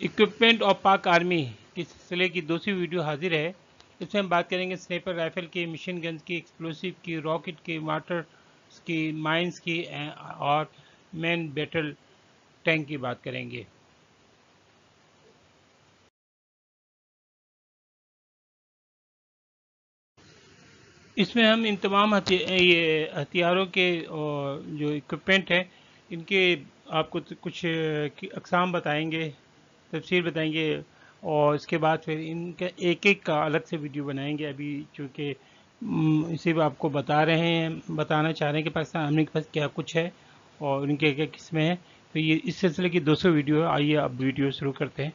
Equipment और पाक army के सिलसिले की दूसरी वीडियो हाजिर है। इसमें हम बात करेंगे स्नाइपर राइफल की, मशीन गन्स की, एक्सप्लोसिव की, रॉकेट की, मार्टर्स की, माइंस की और मैन बैटल टैंक की बात करेंगे। इसमें हम इन तमाम ये हथियारों के जो इक्विपमेंट हैं इनके आपको कुछ अक़साम बताएंगे, तफसील बताएंगे और इसके बाद फिर इनका एक एक का अलग से वीडियो बनाएंगे। अभी चूँकि इसे आपको बताना चाह रहे हैं कि पाकिस्तान आर्मी के पास क्या कुछ है और इनके क्या किस्में हैं। तो ये इस सिलसिले की 200 वीडियो है। आइए अब वीडियो शुरू करते हैं।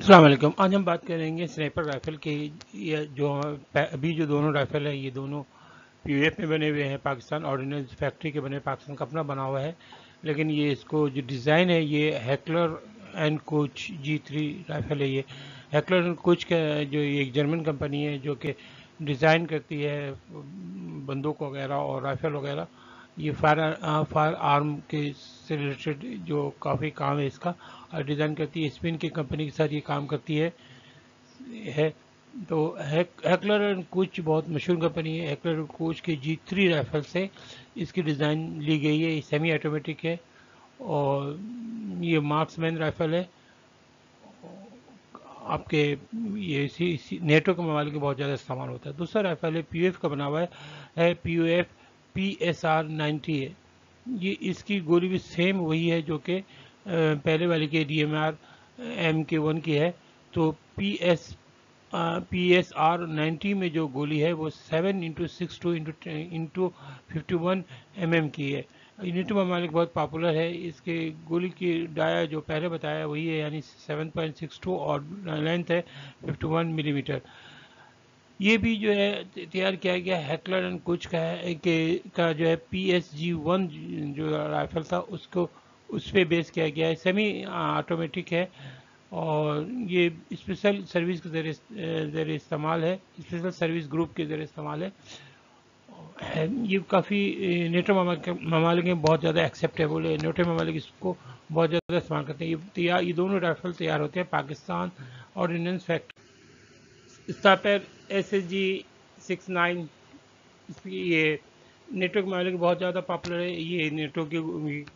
अस्सलाम वालेकुम। आज हम बात करेंगे स्नाइपर राइफल की। ये जो अभी जो दोनों राइफल है ये दोनों पीयूएफ में बने हुए हैं, पाकिस्तान ऑर्डिनेंस फैक्ट्री के बने, पाकिस्तान का अपना बना हुआ है। लेकिन ये इसको जो डिज़ाइन है ये heckler and coach G3 rifle है। ये हैकलर एंड कोच का जो ये एक जर्मन कंपनी है जो कि डिज़ाइन करती है बंदूक वगैरह और राइफल वगैरह। ये फायर आर्म के से रिलेटेड जो काफ़ी काम है इसका डिज़ाइन करती है। स्पिन की कंपनी के साथ ये काम करती है। तो हैकलर एंड कोच बहुत मशहूर कंपनी है। हैकलर एंड कोच के G3 राइफल से इसकी डिज़ाइन ली गई है। ये सेमी ऑटोमेटिक है और ये मार्क्समैन राइफल है। आपके ये इसी नेटो के ममालिक में बहुत ज़्यादा इस्तेमाल होता है। दूसरा राइफल है पीयूएफ का बना हुआ है पीयूएफ PSR-90 है। ये इसकी गोली भी सेम वही है जो कि पहले वाले के DMR MK1 की है। तो PSR-90 में जो गोली है वो 7x62x51 mm की है। यूनिट ममालिक बहुत पॉपुलर है। इसके गोली की डाया जो पहले बताया वही है, यानी 7.62 और लेंथ है 51 मिलीमीटर। ये भी जो है तैयार किया गया हैकलर एंड कोच का है का जो है PSG-1 जो राइफल था उसको उस पर बेस किया गया है। सेमी ऑटोमेटिक है और ये स्पेशल सर्विस के ज़रिए इस्तेमाल है, स्पेशल सर्विस ग्रुप के ज़रिए इस्तेमाल है। ये काफ़ी नेटो ममालिक में बहुत ज़्यादा एक्सेप्टेबल है। नेटो ममालिक इसको बहुत ज़्यादा इस्तेमाल करते हैं। ये दोनों राइफल तैयार होते हैं Pakistan ordnance factory. Sniper SSG-69 ये नेटो के ममालिक बहुत ज़्यादा पॉपुलर है। ये नेटो की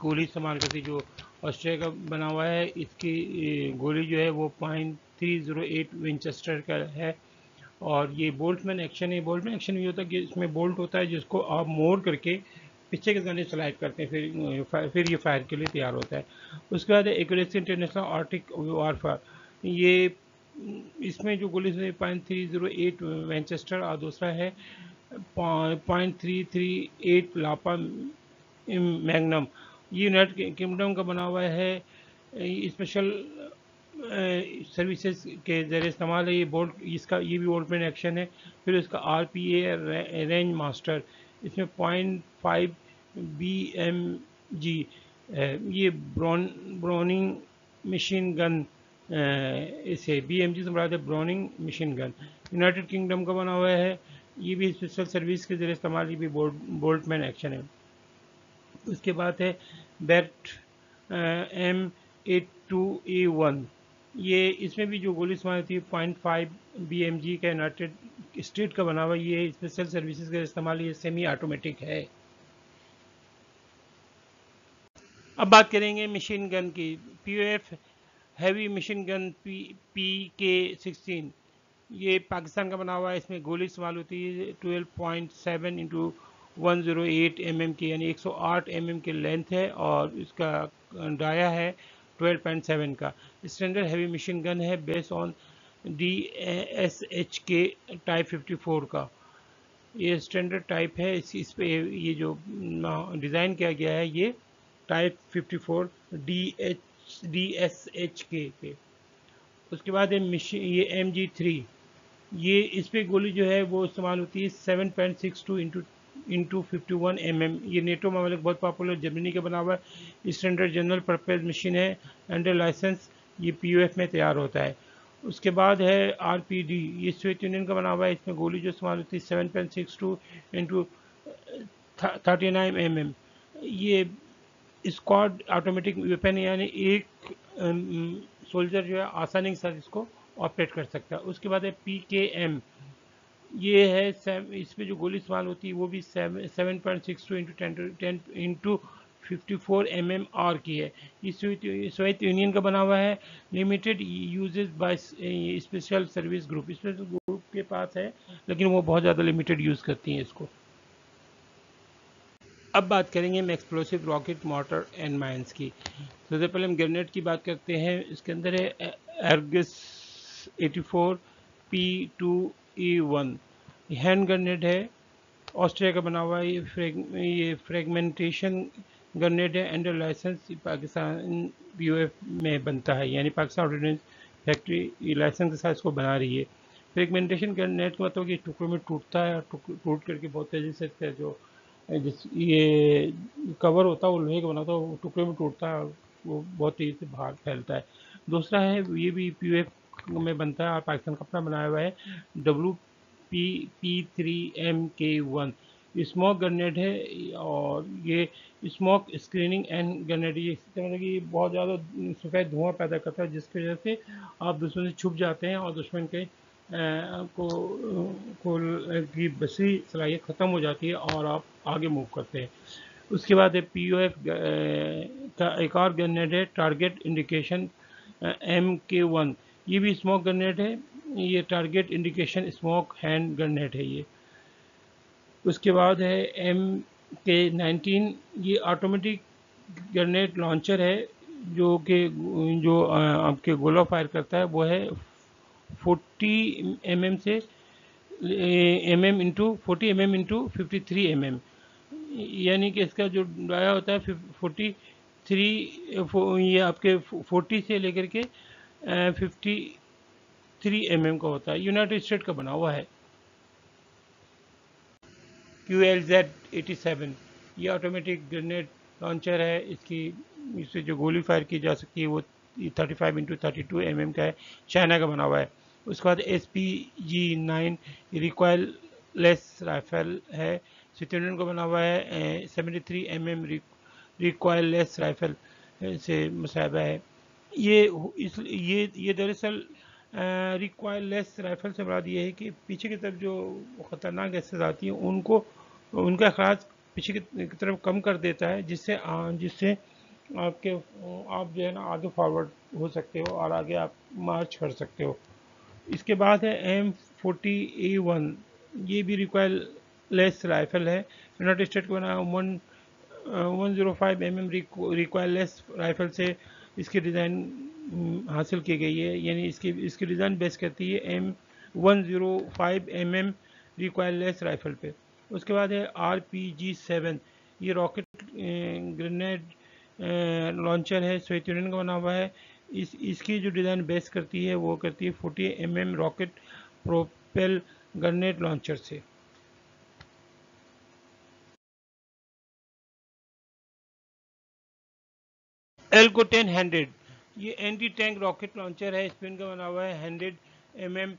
गोली इस्तेमाल करती है जो ऑस्ट्रेलिया का बना हुआ है। इसकी गोली जो है वो 0.308 विंचेस्टर का है और ये बोल्टमैन एक्शन है। बोल्टमैन एक्शन ये होता है कि इसमें बोल्ट होता है जिसको आप मोड़ करके पीछे के जाने स्लाइड करते हैं, फिर ये फायर के लिए तैयार होता है। उसके बाद एक्यूरेसी इंटरनेशनल आर्टिक वारफेयर। ये इसमें जो गोली है 0.308 मैनचेस्टर और दूसरा है 0.338 लापा मैग्नम। ये यूनाइटेड किंगडम का बना हुआ है। स्पेशल सर्विसेज के ज़रिए इस्तेमाल है। ये ये भी बोल्टमैन एक्शन है। फिर इसका RPA रेंज मास्टर, इसमें 0.5 BMG है। ये ब्रोनिंग मशीन गन, इसे BMG से मुराद है ब्रोनिंग मशीन गन। यूनाइटेड किंगडम का बना हुआ है। ये भी स्पेशल सर्विस के ज़रिए इस्तेमाल, ये भी बोल्टमैन एक्शन है। उसके बाद है बैट M82A1। ये इसमें भी जो गोली इस्तेमाल होती है 0.5 BMG का यूनाइटेड स्टेट का बना हुआ। ये स्पेशल सर्विसेज का इस्तेमाल, ये सेमी ऑटोमेटिक है। अब बात करेंगे मशीन गन की। POF heavy machine gun PK-16 ये पाकिस्तान का बना हुआ है। इसमें गोली इस्तेमाल होती है 12.7 इंटू 108 mm की, यानी 108 mm की लेंथ है और इसका डाया है 12.7 का। स्टैंडर्ड हैवी मशीन गन है बेस्ड ऑन DSHK टाइप 54 का। ये स्टैंडर्ड टाइप है। इस पे ये जो डिज़ाइन किया गया है ये टाइप 54 DSHK पे। उसके बाद ये MG3। ये इस पे गोली जो है वो इस्तेमाल होती है 7.62 इंटू 51 mm। ये नेटो ममालिक बहुत पॉपुलर, जर्मनी का बना हुआ है। स्टैंडर्ड जनरल पर्पज मशीन है, अंडर लाइसेंस। ये POF में तैयार होता है। उसके बाद है RPD, ये सोवियत यूनियन का बना हुआ है। इसमें गोली जो इस्तेमाल होती है 7.62 इंटू 39 mm। ये स्क्वाड ऑटोमेटिक वेपन, यानी एक सोल्जर जो है आसानी के साथ इसको ऑपरेट कर सकता है। उसके बाद है PKM, ये है इस पे जो गोली इस्तेमाल होती है वो भी 7.62 इंटू 10 इंटू 54 mm की है। ये सोवियत यूनियन का बना हुआ है। Limited uses by special service group, special group के पास है लेकिन वो बहुत ज़्यादा लिमिटेड यूज़ करती हैं इसको। अब बात करेंगे हम explosive rocket motor and mines की। सबसे पहले हम ग्रेनेड की बात करते हैं। इसके अंदर है एर्गिस 84 P2E1, हैंड ग्रेनेड है, ऑस्ट्रिया का बना हुआ है। ये फ्रेगमेंटेशन ग्रेनेड है, अंडर लाइसेंस पाकिस्तान BOF में बनता है, यानी पाकिस्तान ऑर्डिनेंस फैक्ट्री लाइसेंस के साथ इसको बना रही है। फ्रेगमेंटेशन ग्रेनेड का मतलब कि टुकड़ों में टूटता है, टूट करके बहुत तेज़ी से जो ये कवर होता है वो लोहे का बना होता है, वो टुकड़े में टूटता है, वो बहुत तेज़ी से बाहर फैलता है। दूसरा है, ये भी POF में बनता है और पाकिस्तान का अपना बनाया हुआ है, WP3MK1 स्मोक ग्रेनेड है। और ये स्मोक स्क्रीनिंग एंड ग्रेनेड, ये इसी तरह की बहुत ज़्यादा सफ़ेद धुआं पैदा करता है जिसकी वजह से आप दुश्मन से छुप जाते हैं और दुश्मन के को को की बसी सलाहियत ख़त्म हो जाती है और आप आगे मूव करते हैं। उसके बाद है POF का एक और ग्रेनेड है, टारगेट इंडिकेशन MK1, ये भी स्मोक ग्रेनेड है। ये target indication smoke hand grenade है ये। उसके बाद है MK19, ये ऑटोमेटिक ग्रेनेड लॉन्चर है जो आपके गोला फायर करता है। वो है 40 mm से mm into 40 mm into 53 mm, यानी कि इसका जो डाया होता है 43, ये आपके 40 से लेकर के 53 mm का होता है, यूनाइटेड स्टेट का बना हुआ है। QLZ-87, ये ऑटोमेटिक ग्रेनेड लॉन्चर है। इससे जो गोली फायर की जा सकती है वो 35 इंटू 32 mm का है, चाइना का बना हुआ है। उसके बाद SPG-9 रिकॉयल लेस राइफल है, सितुनियन का बना हुआ है। 73 mm रिकॉयल लेस राइफल से मुसाहिबा है। ये दरअसल रिकॉयल लेस राइफल से मुराद ये है कि पीछे की तरफ जो ख़तरनाक गैसेज आती हैं उनका अखराज पीछे की तरफ कम कर देता है, जिससे आप जो है ना आगे फॉरवर्ड हो सकते हो और आगे आप मार्च कर सकते हो। इसके बाद है M40A1, ये भी रिकॉयल लेस राइफल है, यूनाइटेड स्टेट को बना 105 mm रिकॉयल लेस राइफल से इसकी डिज़ाइन हासिल की गई है, यानी इसकी डिज़ाइन बेस करती है M105 mm recoil less rifle पे। उसके बाद है RPG-7, ये रॉकेट ग्रेनेड लॉन्चर है, सोवियत यूनियन का बना हुआ है। इसकी जो डिज़ाइन बेस करती है वो करती है 40 mm rocket propel grenade launcher से। एल्को-10 100, ये एंटी टैंक रॉकेट लॉन्चर है, स्पिन का बना हुआ है। 100 mm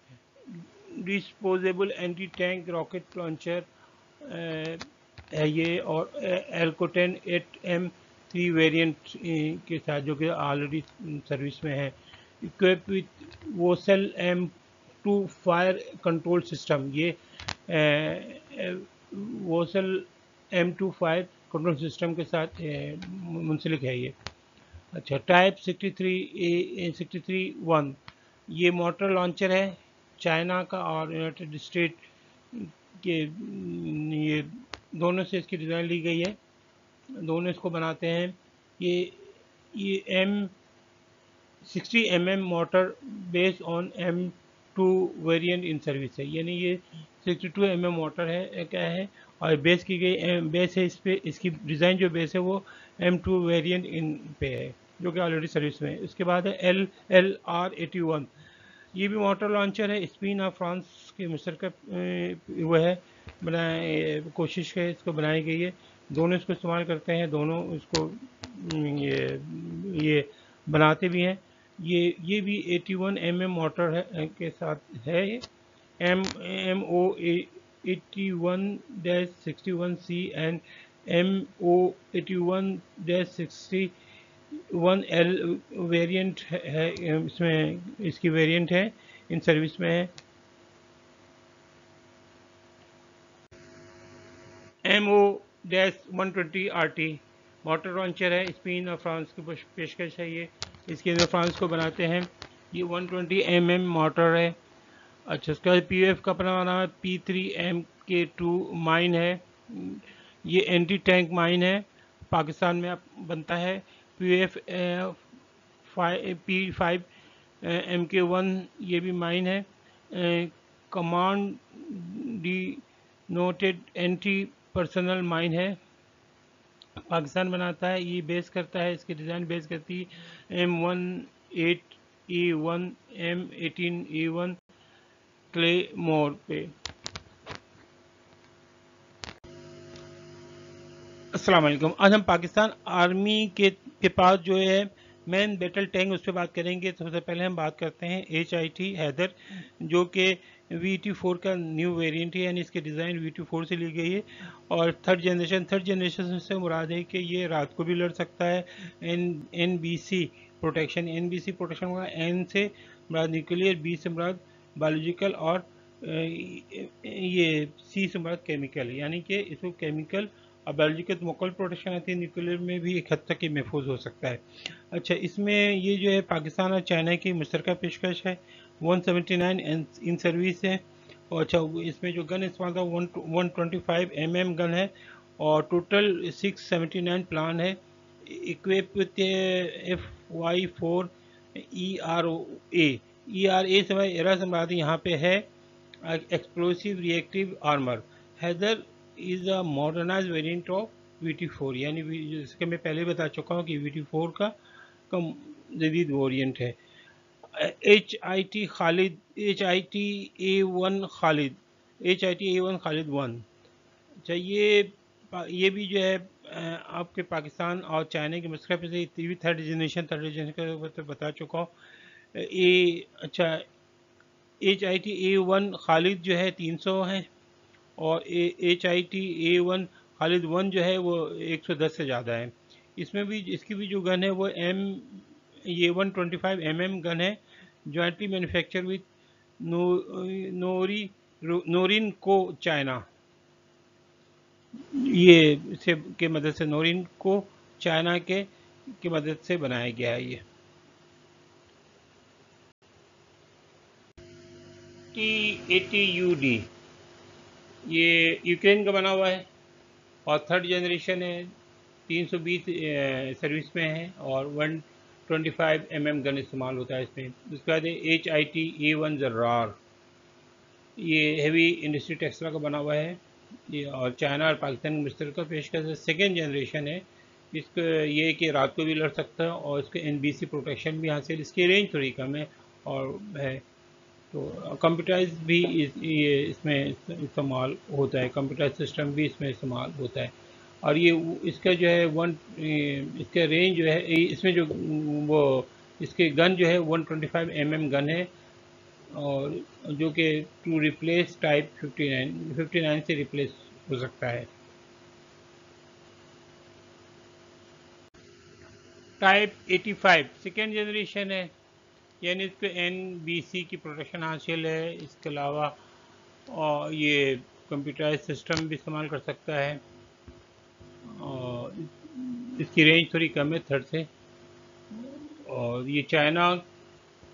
disposable anti tank rocket launcher है ये, और एल्को-10 8M3 वेरिएंट के साथ जो कि ऑलरेडी सर्विस में है। इक्विप विथ वोसल M2 फायर कंट्रोल सिस्टम, ये वोसल M2 फायर कंट्रोल सिस्टम के साथ मुंसलिक है ये। अच्छा, टाइप 63A63-1, ये मोटर लॉन्चर है, चाइना का और यूनाइटेड स्टेट के ये दोनों से इसकी डिज़ाइन ली गई है, दोनों इसको बनाते हैं। ये M60 mm motor based on M2 variant in service है, यानी ये 62 mm मोटर है क्या है और बेस की गई बेस है इस पे, इसकी डिज़ाइन जो बेस है वो M2 वेरिएंट इन पे है जो कि ऑलरेडी सर्विस में है। उसके बाद है LLR-81, ये भी मोटर लॉन्चर है, स्पेन और फ्रांस के मुश्तरका वो है कोशिश है इसको बनाई गई है, दोनों इसको इस्तेमाल करते हैं, दोनों इसको ये बनाते भी हैं। ये भी 81 mm मोटर है के साथ है। MO 81-61C and MO81-61L variant है, इसमें इसकी वेरिएंट है, इन सर्विस में है। MO-120RT मोटर लॉन्चर है, स्पेन और फ्रांस की पेशकश है। ये इसके अंदर फ्रांस को बनाते हैं। ये 120 mm मोटर है। अच्छा, उसके बाद POF का अपना नाम है P3MK2 माइन है। ये एंटी टैंक माइन है, पाकिस्तान में बनता है। POF P5MK1 ये भी माइन है। Command D noted anti personal mine है, पाकिस्तान बनाता है। ये बेस करता है, इसकी डिज़ाइन बेस करती है M18E1 M18E1 क्लेमोर पे। अस्सलाम वालेकुम। आज हम पाकिस्तान आर्मी के पास जो है मेन बैटल टैंक, उस पर बात करेंगे। सबसे पहले हम बात करते हैं HIT हैदर, जो कि VT4 का न्यू वेरिएंट है, यानी इसकी डिज़ाइन VT4 से ली गई है। और थर्ड जनरेशन से मुराद है कि ये रात को भी लड़ सकता है। NBC प्रोटेक्शन होगा। N से मुराद न्यूक्लियर, B से मुराद बायोलॉजिकल और ये C से मुराद केमिकल, यानी कि इसको केमिकल और बायोलॉजिकल तो मुकम्मल प्रोटेक्शन आती है, न्यूक्लियर में भी एक हद तक ये महफूज हो सकता है। अच्छा, इसमें ये जो है पाकिस्तान और चाइना की मुश्तरका पेशकश है। 179 इन सर्विस है। और अच्छा, इसमें जो गन इस्तेमाल था 125 mm गन है, और टोटल 679 प्लान है। इक्विप विथ FY4 ERA से एरा संभाल यहाँ पे है explosive reactive armour. Haider is a modernize variant of VT4, यानी जैसे कि मैं पहले बता चुका हूँ कि VT4 का जदीद वेरिएंट है। HIT Khalid HIT-A1 Khalid 1। अच्छा, ये भी जो है आपके पाकिस्तान और चाइना के मुश्किल से थर्ड जनरेशन का बता चुका हूँ। अच्छा, HIT-A1 खालिद जो है 300 है, और HIT-A1 खालिद 1 जो है वो 110 से ज़्यादा है। इसकी भी जो गन है वो ये 125 mm गन है, जॉइंटली मैन्युफैक्चर विथ नोरिन को चाइना। ये से के मदद से नोरिन को चाइना के मदद से बनाया गया है। ये T80UD ये यूक्रेन का बना हुआ है, और थर्ड जनरेशन है। 320 सर्विस में है, और 125 mm गन इस्तेमाल होता है इसमें। उसके बाद HIT-A1 जर्रार, ये हेवी इंडस्ट्री टेक्सला का बना हुआ है। ये और चाइना और पाकिस्तान मुश्तरका पेशकश सेकेंड जनरेशन है। इसको ये कि रात को भी लड़ सकता है, और इसके NBC प्रोटेक्शन भी हासिल, इसकी रेंज थोड़ी कम है और है। तो कंप्यूटराइज भी ये इसमें इस्तेमाल होता है, कंप्यूटराइज सिस्टम भी इसमें इस्तेमाल होता है। और ये इसका जो है इसका रेंज जो है, इसमें जो वो इसके गन जो है 125 mm गन है, और जो कि टू रिप्लेस टाइप 59 से रिप्लेस हो सकता है। टाइप 85 सेकेंड जनरेशन है, यानी इसको NBC की प्रोटेक्शन हासिल है। इसके अलावा और ये कंप्यूटराइज सिस्टम भी इस्तेमाल कर सकता है, और इसकी रेंज थोड़ी कम है थर्ड से। और ये चाइना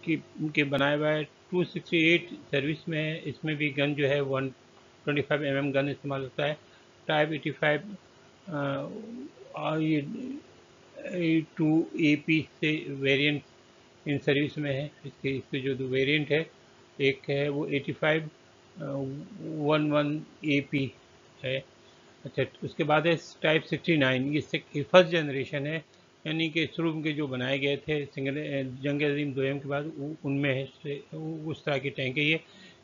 के बनाए हुआ है। 268 सर्विस में है। इसमें भी गन जो है 125 mm गन इस्तेमाल होता है। टाइप 85 और ये 2AP से वेरिएंट इन सर्विस में है। इसके जो वेरिएंट है, एक है वो 85 11AP है। अच्छा, उसके बाद है टाइप 69, ये फर्स्ट जनरेशन है, यानी कि शुरू के जो बनाए गए थे जंग अज़ीम दोयम के बाद उनमें है, उस तरह की टैंक है। ये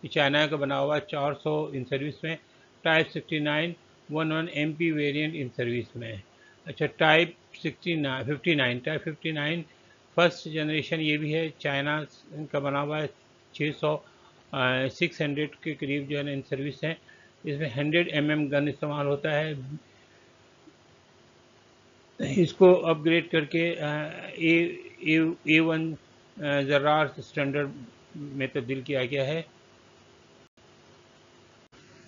चाइना का बना हुआ 400 इन सर्विस में। Type 69 11 MP variant in service में है। अच्छा, टाइप 59 फर्स्ट जनरेशन ये भी है, चाइना का बना हुआ है। 600 के करीब जो है इन सर्विस हैं। इसमें 100 mm गन इस्तेमाल होता है। इसको अपग्रेड करके A1 जर्रार स्टैंडर्ड में तब्दील किया गया है।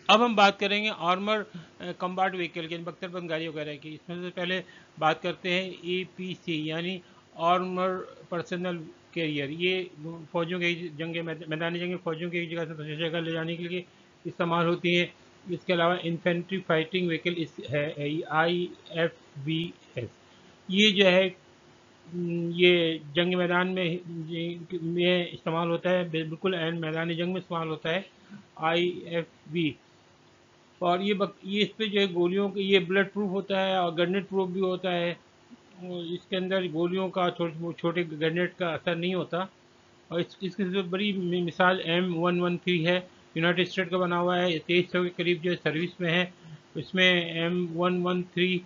अब हम बात करेंगे आर्मर कम्बाट व्हीकल की, बख्तरबंद गाड़ी वगैरह की। इसमें से पहले बात करते हैं APC यानी आर्मर पर्सनल कैरियर। ये फौजों के मैदानी जंग में फौजों की एक जगह से दूसरी जगह ले जाने के लिए इस्तेमाल होती है। इसके अलावा इन्फेंट्री फाइटिंग व्हीकल है IFVS। ये जो है ये जंग मैदान में इस्तेमाल होता है, बिल्कुल एंड मैदानी जंग में इस्तेमाल होता है IFV। और ये इस पे जो है गोलियों के ये बुलेट प्रूफ होता है और ग्रेनेड प्रूफ भी होता है। और इसके अंदर गोलियों का छोटे ग्रेनेड का असर नहीं होता। और इसकी सबसे बड़ी मिसाल M113 है, यूनाइटेड स्टेट का बना हुआ है, 2300 के करीब जो है सर्विस में है। इसमें M113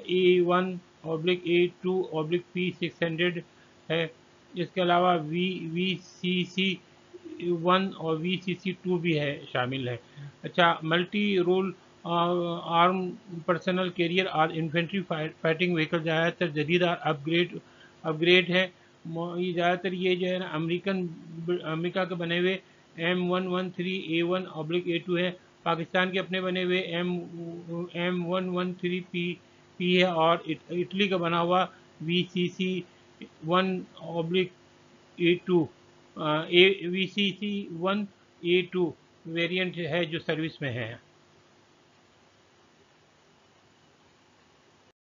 A1/A2/P600 है। इसके अलावा VCC1 और VCC2 भी है, शामिल है। अच्छा, multi role arm personnel carrier और इन्फेंट्री फाइटिंग व्हीकल ज़्यादातर जदीद और अपग्रेड है। ये ज़्यादातर ये जो है ना अमेरिका के बने हुए M113A1/A2 है। पाकिस्तान के अपने बने हुए M113P है और इटली का बना हुआ VCC1/A2 VCC1A2 वेरिएंट है जो सर्विस में है।